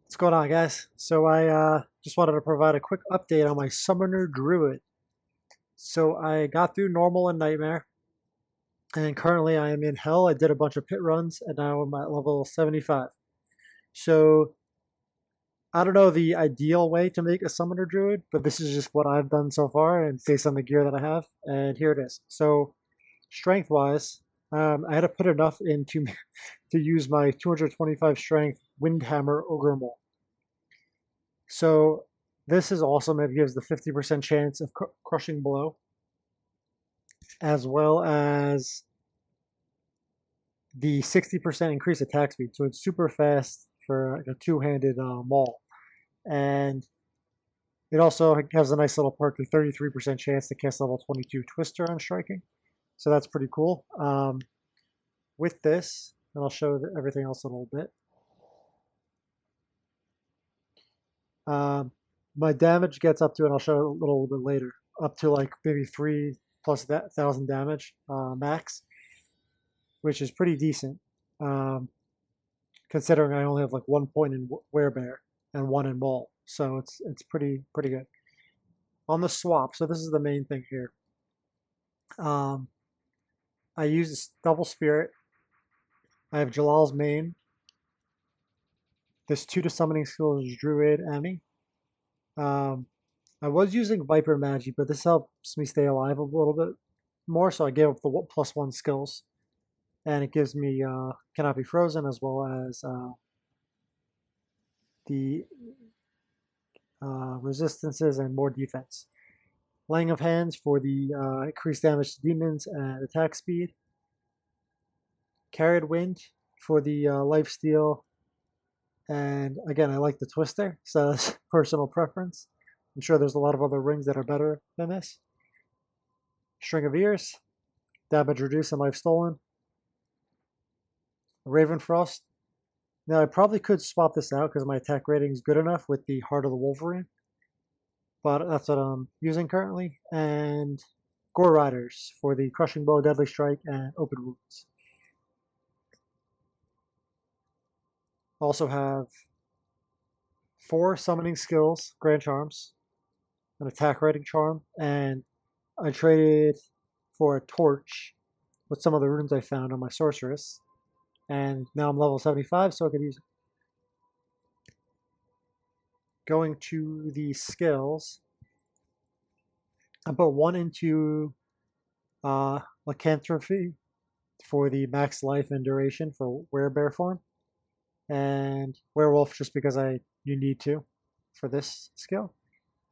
What's going on, guys? So I just wanted to provide a quick update on my Summoner Druid. So I got through Normal and Nightmare, and currently I am in Hell. I did a bunch of pit runs, and now I'm at level 75. So I don't know the ideal way to make a Summoner Druid, but this is just what I've done so far, and based on the gear that I have, and here it is. So strength-wise, I had to put enough in to use my 225 strength Windhammer Ogre Mole. So this is awesome. It gives the 50% chance of crushing blow, as well as the 60% increased attack speed. So it's super fast for a two-handed maul. And it also has a nice little perk, the 33% chance to cast level 22 Twister on striking. So that's pretty cool. With this, and I'll show everything else a little bit. Um, my damage gets up to, and I'll show it a little bit later, up to like maybe 3+ that 1,000 damage max, which is pretty decent, um, considering I only have like 1 point in Werebear and 1 in Maul, so it's pretty good. On the swap, so this is the main thing here. I use double spirit. I have Jalal's main. This 2 to summoning skill is Druid Emmy. I was using Viper Magi, but this helps me stay alive a little bit more, so I gave up the +1 skills. And it gives me cannot be frozen, as well as the resistances and more defense. Laying of Hands for the increased damage to demons and attack speed. Carried Wind for the lifesteal. And again, I like the Twister, so that's personal preference. I'm sure there's a lot of other rings that are better than this. String of Ears, damage reduced and life stolen. Ravenfrost. Now I probably could swap this out because my attack rating is good enough with the Heart of the Wolverine, but that's what I'm using currently. And Gore Riders for the Crushing Blow, Deadly Strike, and Open Wounds. Also have 4 summoning skills, Grand Charms, an attack rating charm, and I traded for a torch with some of the runes I found on my sorceress. And now I'm level 75, so I could use it. Going to the skills, I put 1 into Lycanthropy for the max life and duration for Werebear form, and Werewolf just because you need to for this skill.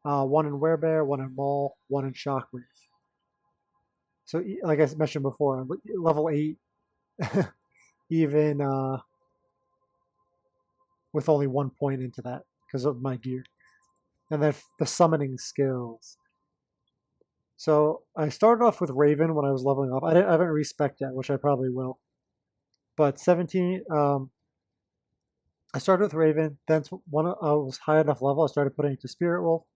1 in Werebear, 1 in Maul, 1 in Shockwave. So like I mentioned before, level 8, even with only 1 point into that because of my gear. And then the summoning skills. So I started off with Raven when I was leveling up. I haven't respec yet, which I probably will. But 17, I started with Raven. Then when I was high enough level, I started putting it to Spirit Wolf.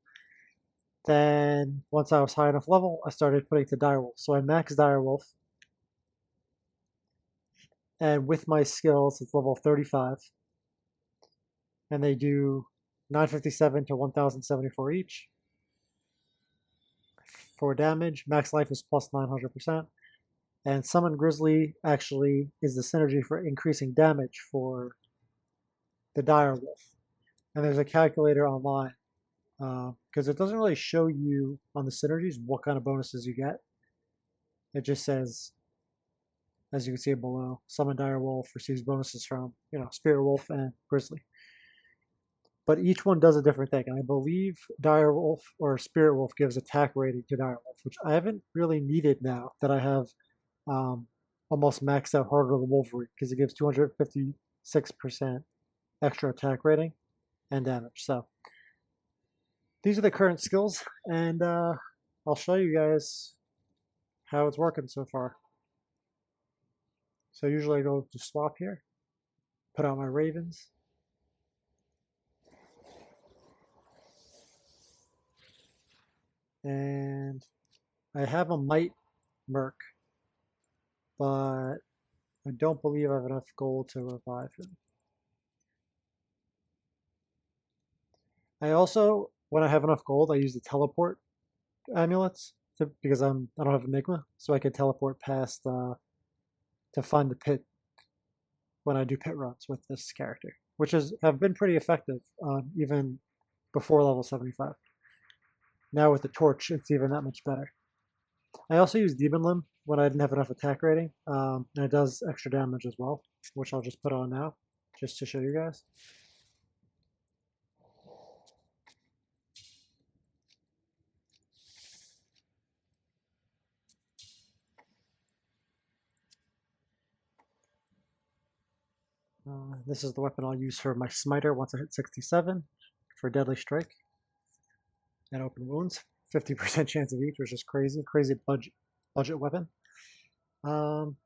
Then once I was high enough level, I started putting it to Direwolf. So I maxed Direwolf. And with my skills, it's level 35. And they do 957 to 1074 each. For damage, max life is plus 900%. And Summon Grizzly actually is the synergy for increasing damage for the Direwolf. And there's a calculator online because it doesn't really show you on the synergies what kind of bonuses you get. It just says, as you can see below, Summon Direwolf receives bonuses from Spirit Wolf and Grizzly. But each one does a different thing. And I believe Direwolf or Spirit Wolf gives attack rating to Direwolf, which I haven't really needed now that I have almost maxed out Heart of the Wolverine because it gives 256% extra attack rating and damage. So these are the current skills, and I'll show you guys how it's working so far. So usually I go to swap here, put out my Ravens. And I have a Might Merc, but I don't believe I have enough gold to revive him. I also, when I have enough gold, I use the teleport amulets because I don't have Enigma, so I can teleport past to find the pit when I do pit runs with this character, which have been pretty effective even before level 75. Now with the torch, it's even that much better. I also use Demon Limb when I didn't have enough attack rating, and it does extra damage as well, which I'll just put on now, just to show you guys. This is the weapon I'll use for my smiter once I hit 67 for Deadly Strike and Open Wounds. 50% chance of each, which is crazy. Crazy budget weapon. And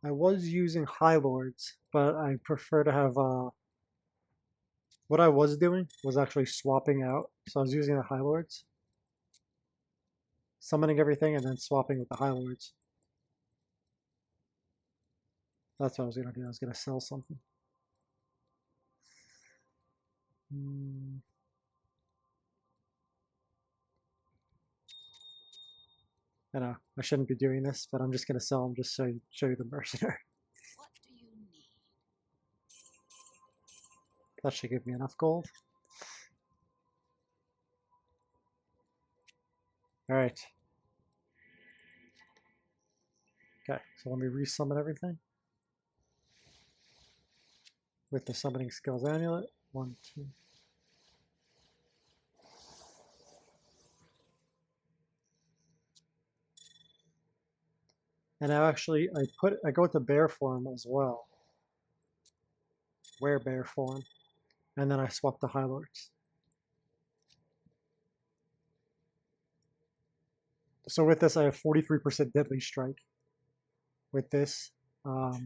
I was using High Lords, but I prefer to have what I was doing was actually swapping out. So I was using the High Lords, summoning everything, and then swapping with the High Lords. That's what I was going to do. I was going to sell something. I know, I shouldn't be doing this, but I'm just going to sell them just so show you the mercenary. What do you need? That should give me enough gold. All right. Okay, so let me resummon everything with the summoning skills amulet. 1, 2. And now actually I go to bear form as well. Wear bear form. And then I swap the High Lords. So with this I have 43% deadly strike. With this High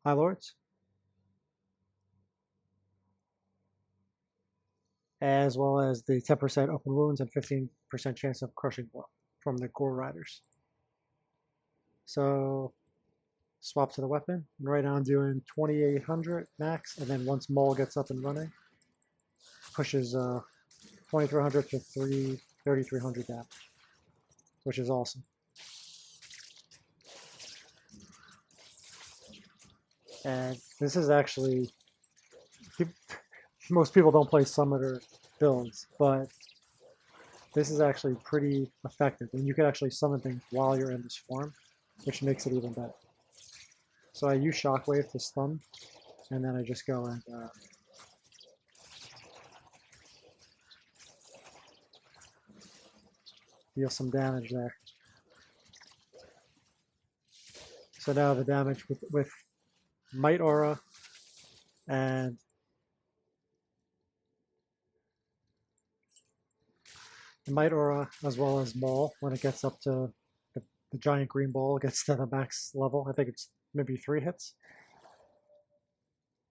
Lords. As well as the 10% open wounds and 15% chance of crushing blow from the Gore Riders. So swap to the weapon. And right now I'm doing 2800 max, and then once Maul gets up and running, pushes 2300 to 3300 damage, which is awesome. And this is actually, most people don't play Summoner builds, but this is actually pretty effective, and you can actually summon things while you're in this form, which makes it even better. So I use Shockwave to stun, and then I just go and deal some damage there. So now the damage with Might Aura and the Might Aura, as well as Maul, when it gets up to the giant green ball, gets to the max level. I think it's maybe 3 hits.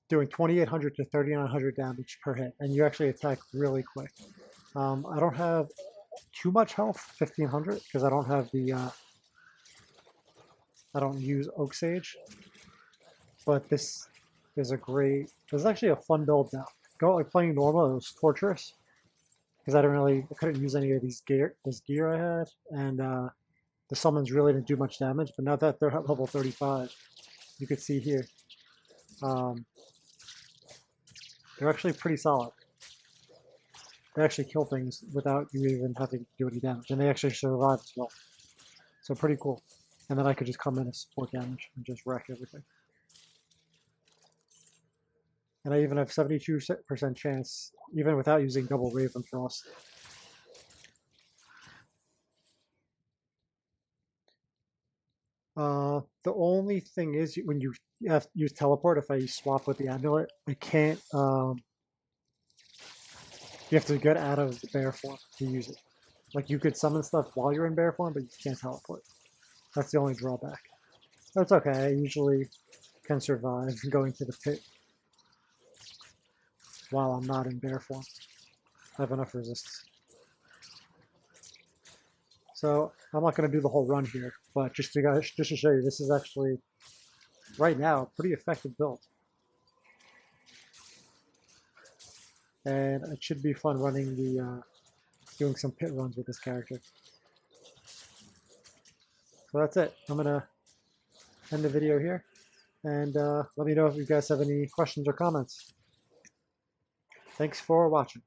Doing 2800 to 3900 damage per hit, and you actually attack really quick. I don't have too much health, 1500, because I don't have the I don't use Oak Sage, but this is this is actually a fun build now. Like playing normal, it was torturous because I couldn't use any of this gear I had, and the summons really didn't do much damage. But now that they're at level 35, you could see here, they're actually pretty solid. They actually kill things without you even having to do any damage, and they actually survive as well. So pretty cool. And then I could just come in and support damage and just wreck everything. And I even have 72% chance, even without using double Raven Frost. The only thing is when you have to use teleport, if I swap with the amulet, I can't, you have to get out of the bear form to use it. Like you could summon stuff while you're in bear form, but you can't teleport. That's the only drawback. That's okay, I usually can survive going to the pit while I'm not in bear form. I have enough resistance. So I'm not going to do the whole run here, but just to show you, this is actually right now, pretty effective build. And it should be fun running the, doing some pit runs with this character. So that's it. I'm gonna end the video here, and let me know if you guys have any questions or comments. Thanks for watching.